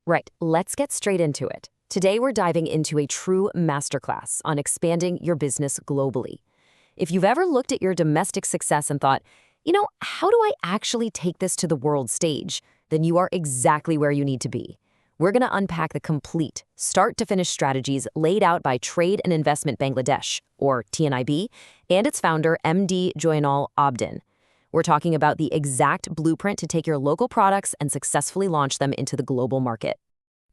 Right, let's get straight into it. Today we're diving into a true masterclass on expanding your business globally. If you've ever looked at your domestic success and thought, how do I actually take this to the world stage? Then you are exactly where you need to be. We're going to unpack the complete, start-to-finish strategies laid out by Trade and Investment Bangladesh, or TNIB, and its founder, MD Joynal Abdin. We're talking about the exact blueprint to take your local products and successfully launch them into the global market.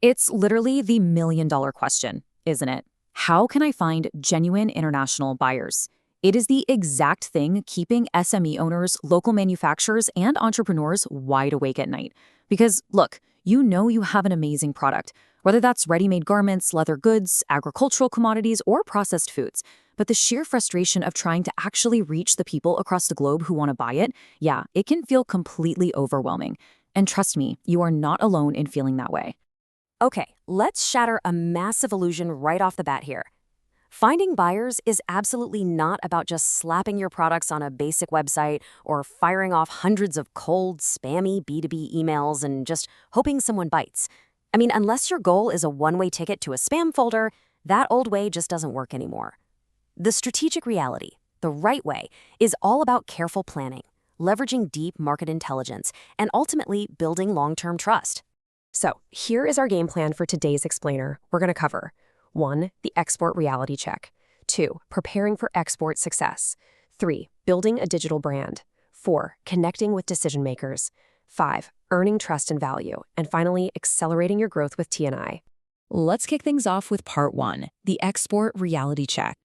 It's literally the million-dollar question, isn't it? How can I find genuine international buyers? It is the exact thing keeping SME owners, local manufacturers, and entrepreneurs wide awake at night. Because, look, you know you have an amazing product, whether that's ready-made garments, leather goods, agricultural commodities, or processed foods. But the sheer frustration of trying to actually reach the people across the globe who want to buy it, yeah, it can feel completely overwhelming. And trust me, you are not alone in feeling that way. Okay, let's shatter a massive illusion right off the bat here. Finding buyers is absolutely not about just slapping your products on a basic website or firing off hundreds of cold, spammy B2B emails and just hoping someone bites. I mean, unless your goal is a one-way ticket to a spam folder, that old way just doesn't work anymore. The strategic reality, the right way, is all about careful planning, leveraging deep market intelligence, and ultimately building long-term trust. So, here is our game plan for today's explainer. We're going to cover 1. The export reality check. 2. Preparing for export success. 3. Building a digital brand. 4. Connecting with decision makers. 5. Earning trust and value. And finally, accelerating your growth with TNI. Let's kick things off with part 1, the export reality check.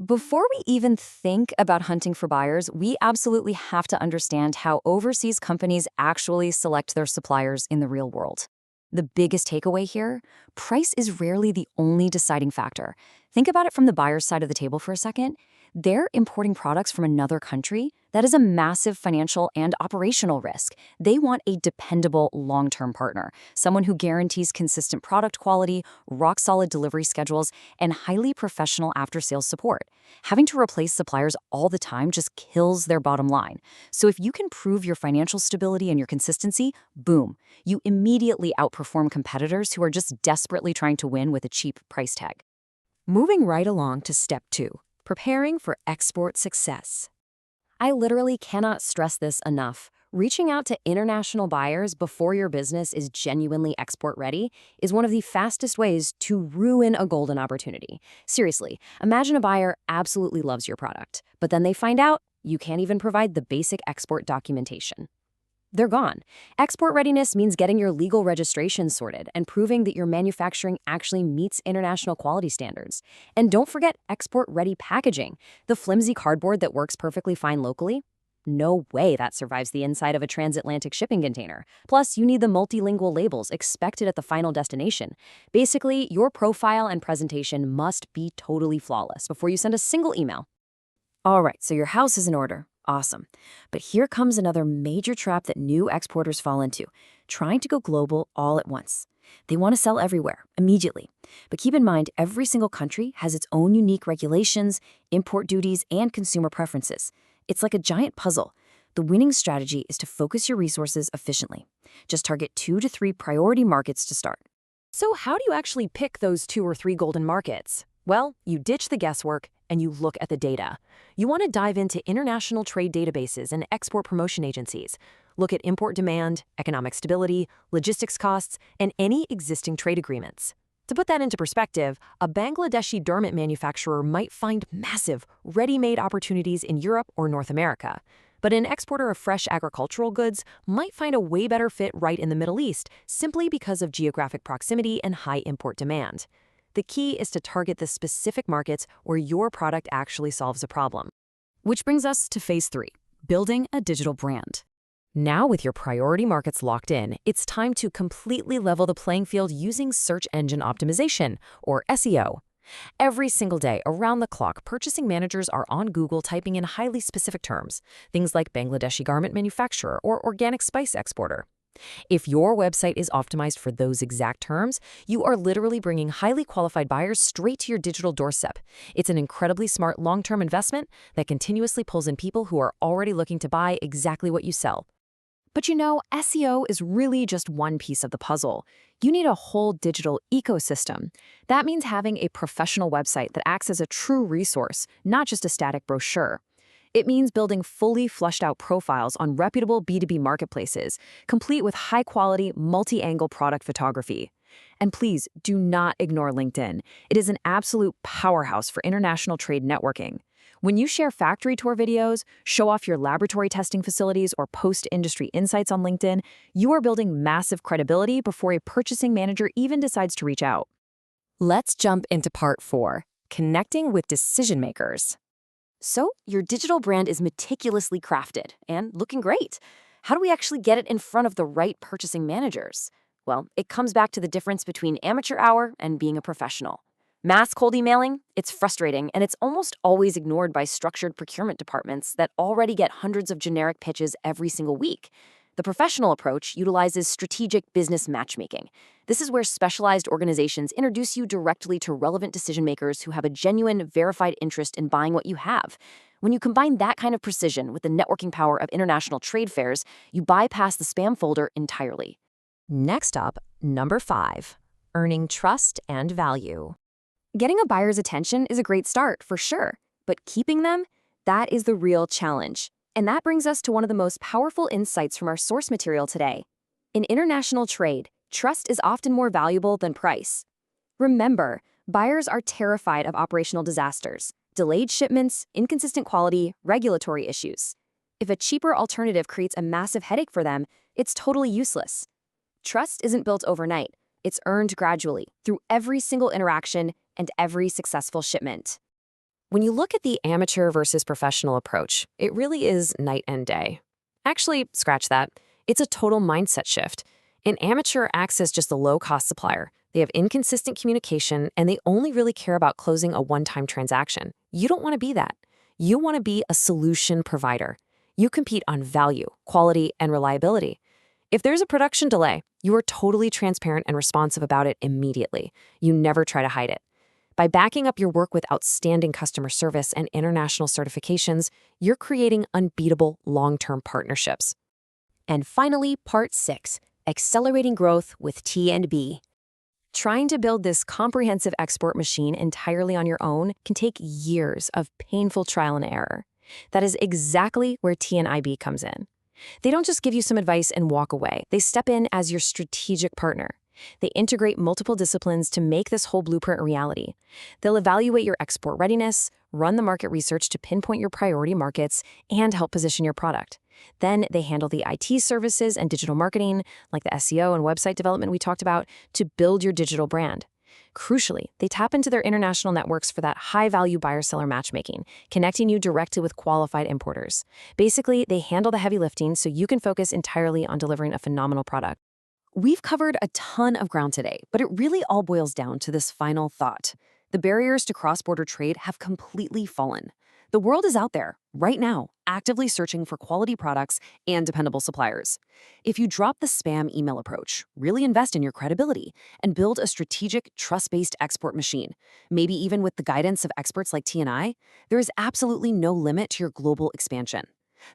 Before we even think about hunting for buyers, we absolutely have to understand how overseas companies actually select their suppliers in the real world. The biggest takeaway here, price is rarely the only deciding factor. Think about it from the buyer's side of the table for a second. They're importing products from another country. That is a massive financial and operational risk. They want a dependable long-term partner, someone who guarantees consistent product quality, rock-solid delivery schedules, and highly professional after-sales support. Having to replace suppliers all the time just kills their bottom line. So if you can prove your financial stability and your consistency, boom, you immediately outperform competitors who are just desperately trying to win with a cheap price tag. Moving right along to step 2. Preparing for export success. I literally cannot stress this enough. Reaching out to international buyers before your business is genuinely export ready is one of the fastest ways to ruin a golden opportunity. Seriously, imagine a buyer absolutely loves your product, but then they find out you can't even provide the basic export documentation. They're gone. Export readiness means getting your legal registration sorted and proving that your manufacturing actually meets international quality standards. And don't forget export-ready packaging, the flimsy cardboard that works perfectly fine locally. No way that survives the inside of a transatlantic shipping container. Plus, you need the multilingual labels expected at the final destination. Basically, your profile and presentation must be totally flawless before you send a single email. All right, so your house is in order. Awesome. But here comes another major trap that new exporters fall into, trying to go global all at once. They want to sell everywhere, immediately. But keep in mind, every single country has its own unique regulations, import duties, and consumer preferences. It's like a giant puzzle. The winning strategy is to focus your resources efficiently. Just target 2 to 3 priority markets to start. So how do you actually pick those 2 or 3 golden markets? Well, you ditch the guesswork and you look at the data. You want to dive into international trade databases and export promotion agencies. Look at import demand, economic stability, logistics costs, and any existing trade agreements. To put that into perspective, a Bangladeshi garment manufacturer might find massive, ready-made opportunities in Europe or North America. But an exporter of fresh agricultural goods might find a way better fit right in the Middle East simply because of geographic proximity and high import demand. The key is to target the specific markets where your product actually solves a problem. Which brings us to phase 3, building a digital brand. Now with your priority markets locked in, it's time to completely level the playing field using search engine optimization, or SEO. Every single day, around the clock, purchasing managers are on Google typing in highly specific terms, things like Bangladeshi garment manufacturer or organic spice exporter. If your website is optimized for those exact terms, you are literally bringing highly qualified buyers straight to your digital doorstep. It's an incredibly smart long-term investment that continuously pulls in people who are already looking to buy exactly what you sell. But SEO is really just one piece of the puzzle. You need a whole digital ecosystem. That means having a professional website that acts as a true resource, not just a static brochure. It means building fully fleshed out profiles on reputable B2B marketplaces, complete with high-quality, multi-angle product photography. And please, do not ignore LinkedIn. It is an absolute powerhouse for international trade networking. When you share factory tour videos, show off your laboratory testing facilities, or post industry insights on LinkedIn, you are building massive credibility before a purchasing manager even decides to reach out. Let's jump into part 4, connecting with decision makers. So, your digital brand is meticulously crafted and looking great. How do we actually get it in front of the right purchasing managers? Well, it comes back to the difference between amateur hour and being a professional. Mass cold emailing, it's frustrating, and it's almost always ignored by structured procurement departments that already get hundreds of generic pitches every single week. The professional approach utilizes strategic business matchmaking. This is where specialized organizations introduce you directly to relevant decision makers who have a genuine, verified interest in buying what you have. When you combine that kind of precision with the networking power of international trade fairs, you bypass the spam folder entirely. Next up, number 5, earning trust and value. Getting a buyer's attention is a great start, for sure, but keeping them, that is the real challenge. And that brings us to one of the most powerful insights from our source material today. In international trade, trust is often more valuable than price. Remember, buyers are terrified of operational disasters, delayed shipments, inconsistent quality, regulatory issues. If a cheaper alternative creates a massive headache for them, it's totally useless. Trust isn't built overnight. It's earned gradually through every single interaction and every successful shipment. When you look at the amateur versus professional approach, it really is night and day. Actually, scratch that. It's a total mindset shift. An amateur acts as just a low-cost supplier. They have inconsistent communication, and they only really care about closing a one-time transaction. You don't want to be that. You want to be a solution provider. You compete on value, quality, and reliability. If there's a production delay, you are totally transparent and responsive about it immediately. You never try to hide it. By backing up your work with outstanding customer service and international certifications, you're creating unbeatable long-term partnerships. And finally, part 6, accelerating growth with T&B. Trying to build this comprehensive export machine entirely on your own can take years of painful trial and error. That is exactly where T&IB comes in. They don't just give you some advice and walk away. They step in as your strategic partner. They integrate multiple disciplines to make this whole blueprint a reality. They'll evaluate your export readiness, run the market research to pinpoint your priority markets, and help position your product. Then they handle the IT services and digital marketing, like the SEO and website development we talked about, to build your digital brand. Crucially, they tap into their international networks for that high-value buyer-seller matchmaking, connecting you directly with qualified importers. Basically, they handle the heavy lifting so you can focus entirely on delivering a phenomenal product. We've covered a ton of ground today, but it really all boils down to this final thought. The barriers to cross-border trade have completely fallen. The world is out there, right now, actively searching for quality products and dependable suppliers. If you drop the spam email approach, really invest in your credibility, and build a strategic, trust-based export machine, maybe even with the guidance of experts like T&I, there is absolutely no limit to your global expansion.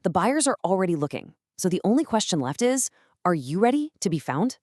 The buyers are already looking, so the only question left is, are you ready to be found?